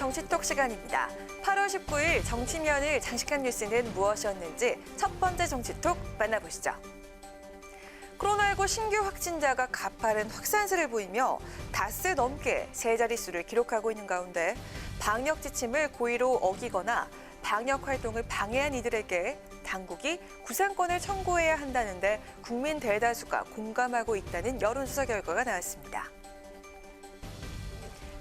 정치톡 시간입니다. 8월 19일 정치면을 장식한 뉴스는 무엇이었는지 첫 번째 정치톡 만나보시죠. 코로나19 신규 확진자가 가파른 확산세를 보이며 닷새 넘게 세 자릿수를 기록하고 있는 가운데 방역 지침을 고의로 어기거나 방역 활동을 방해한 이들에게 당국이 구상권을 청구해야 한다는데 국민 대다수가 공감하고 있다는 여론조사 결과가 나왔습니다.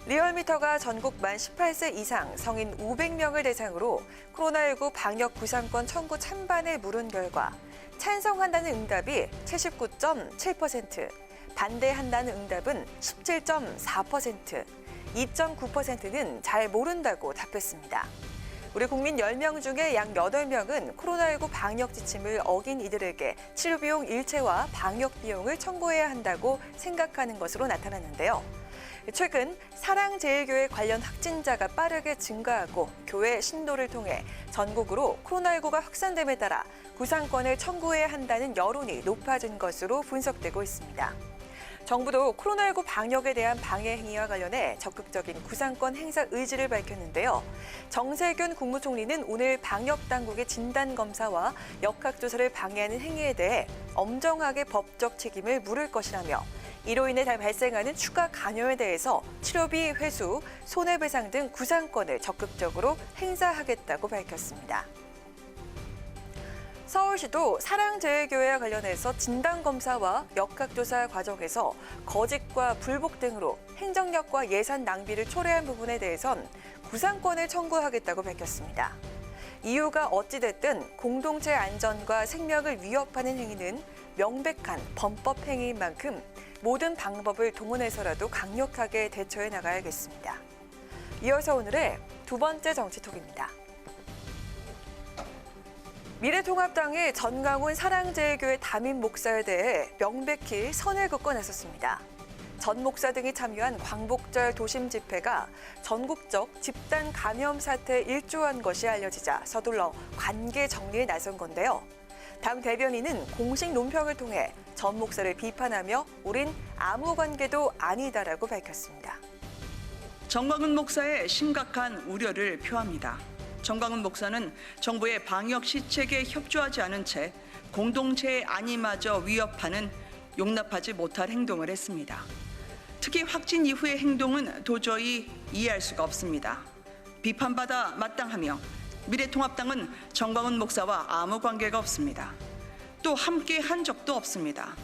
리얼미터가 전국 만 18세 이상 성인 500명을 대상으로 코로나19 방역 구상권 청구 찬반을 물은 결과 찬성한다는 응답이 79.7%, 반대한다는 응답은 17.4%, 2.9%는 잘 모른다고 답했습니다. 우리 국민 10명 중에 약 8명은 코로나19 방역 지침을 어긴 이들에게 치료비용 일체와 방역 비용을 청구해야 한다고 생각하는 것으로 나타났는데요. 최근 사랑제일교회 관련 확진자가 빠르게 증가하고 교회 신도를 통해 전국으로 코로나19가 확산됨에 따라 구상권을 청구해야 한다는 여론이 높아진 것으로 분석되고 있습니다. 정부도 코로나19 방역에 대한 방해 행위와 관련해 적극적인 구상권 행사 의지를 밝혔는데요. 정세균 국무총리는 오늘 방역 당국의 진단검사와 역학조사를 방해하는 행위에 대해 엄정하게 법적 책임을 물을 것이라며 이로 인해 발생하는 추가 간염에 대해서 치료비 회수, 손해배상 등 구상권을 적극적으로 행사하겠다고 밝혔습니다. 서울시도 사랑제일교회와 관련해서 진단검사와 역학조사 과정에서 거짓과 불복 등으로 행정력과 예산 낭비를 초래한 부분에 대해선 구상권을 청구하겠다고 밝혔습니다. 이유가 어찌됐든 공동체 안전과 생명을 위협하는 행위는 명백한 범법 행위인 만큼 모든 방법을 동원해서라도 강력하게 대처해 나가야겠습니다. 이어서 오늘의 두 번째 정치톡입니다. 미래통합당이 전광훈 사랑제일교회 담임 목사에 대해 명백히 선을 긋고 나섰습니다. 전 목사 등이 참여한 광복절 도심 집회가 전국적 집단 감염 사태에 일조한 것이 알려지자 서둘러 관계 정리에 나선 건데요. 당 대변인은 공식 논평을 통해 전 목사를 비판하며 우린 아무 관계도 아니다라고 밝혔습니다. 전광훈 목사의 심각한 우려를 표합니다. 전광훈 목사는 정부의 방역 시책에 협조하지 않은 채 공동체의 안위마저 위협하는 용납하지 못할 행동을 했습니다. 특히 확진 이후의 행동은 도저히 이해할 수가 없습니다. 비판받아 마땅하며 미래통합당은 전광훈 목사와 아무 관계가 없습니다. 또 함께 한 적도 없습니다.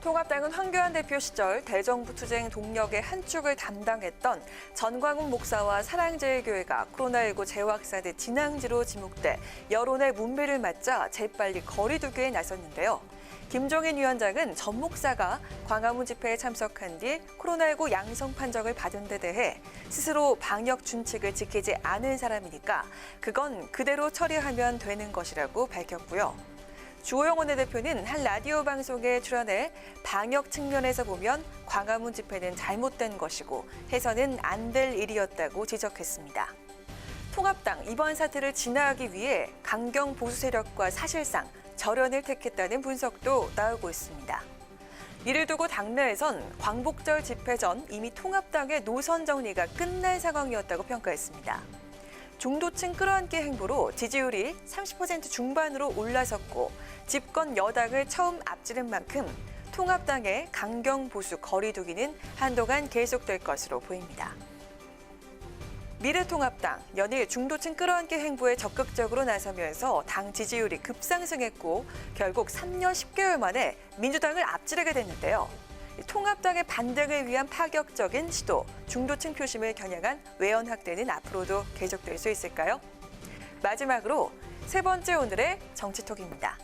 통합당은 황교안 대표 시절 대정부 투쟁 동력의 한 축을 담당했던 전광훈 목사와 사랑제일교회가 코로나19 재확산의 진앙지로 지목돼 여론의 문매를 맞자 재빨리 거리두기에 나섰는데요. 김종인 위원장은 전 목사가 광화문 집회에 참석한 뒤 코로나19 양성 판정을 받은 데 대해 스스로 방역 준칙을 지키지 않은 사람이니까 그건 그대로 처리하면 되는 것이라고 밝혔고요. 주호영 원내대표는 한 라디오 방송에 출연해 방역 측면에서 보면 광화문 집회는 잘못된 것이고 해서는 안 될 일이었다고 지적했습니다. 통합당 이번 사태를 진화하기 위해 강경 보수 세력과 사실상 절연을 택했다는 분석도 나오고 있습니다. 이를 두고 당내에선 광복절 집회 전 이미 통합당의 노선 정리가 끝난 상황이었다고 평가했습니다. 중도층 끌어안기 행보로 지지율이 30% 중반으로 올라섰고 집권 여당을 처음 앞지른 만큼 통합당의 강경 보수 거리두기는 한동안 계속될 것으로 보입니다. 미래통합당 연일 중도층 끌어안기 행보에 적극적으로 나서면서 당 지지율이 급상승했고 결국 3년 10개월 만에 민주당을 앞지르게 됐는데요. 통합당의 반등을 위한 파격적인 시도, 중도층 표심을 겨냥한 외연 확대는 앞으로도 계속될 수 있을까요? 마지막으로 세 번째 오늘의 정치톡입니다.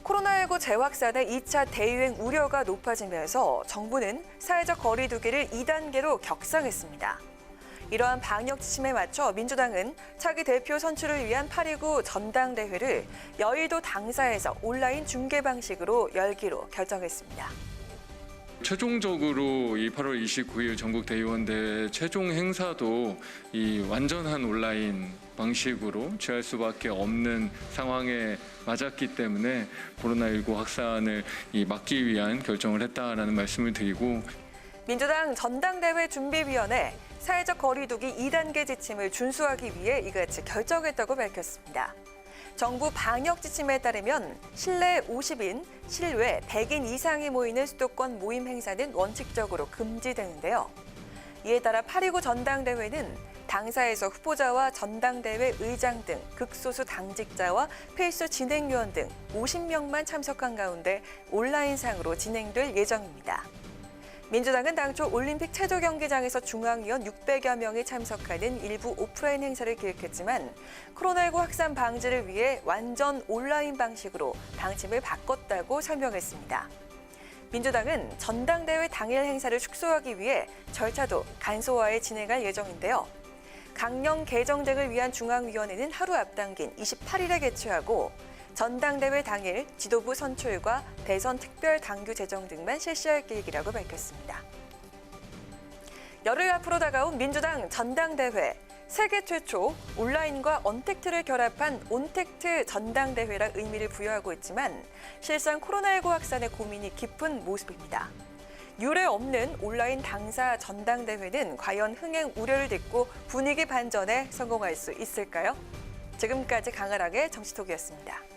코로나19 재확산의 2차 대유행 우려가 높아지면서 정부는 사회적 거리두기를 2단계로 격상했습니다. 이러한 방역 지침에 맞춰 민주당은 차기 대표 선출을 위한 8.29 전당대회를 여의도 당사에서 온라인 중계 방식으로 열기로 결정했습니다. 최종적으로 이 8월 29일 전국 대의원대회 최종 행사도 이 완전한 온라인 방식으로 취할 수밖에 없는 상황에 맞았기 때문에 코로나19 확산을 막기 위한 결정을 했다라는 말씀을 드리고 민주당 전당대회 준비위원회 사회적 거리두기 2단계 지침을 준수하기 위해 이같이 결정했다고 밝혔습니다. 정부 방역 지침에 따르면 실내 50인, 실외 100인 이상이 모이는 수도권 모임 행사는 원칙적으로 금지되는데요. 이에 따라 8.29 전당대회는 당사에서 후보자와 전당대회 의장 등 극소수 당직자와 필수 진행위원 등 50명만 참석한 가운데 온라인상으로 진행될 예정입니다. 민주당은 당초 올림픽 체조 경기장에서 중앙위원 600여 명이 참석하는 일부 오프라인 행사를 기획했지만 코로나19 확산 방지를 위해 완전 온라인 방식으로 방침을 바꿨다고 설명했습니다. 민주당은 전당대회 당일 행사를 축소하기 위해 절차도 간소화해 진행할 예정인데요. 강령 개정 등을 위한 중앙위원회는 하루 앞당긴 28일에 개최하고 전당대회 당일 지도부 선출과 대선 특별 당규 제정 등만 실시할 계획이라고 밝혔습니다. 열흘 앞으로 다가온 민주당 전당대회. 세계 최초 온라인과 언택트를 결합한 온택트 전당대회라 의미를 부여하고 있지만 실상 코로나19 확산의 고민이 깊은 모습입니다. 유례 없는 온라인 당사 전당대회는 과연 흥행 우려를 딛고 분위기 반전에 성공할 수 있을까요? 지금까지 강아랑의 정치톡이었습니다.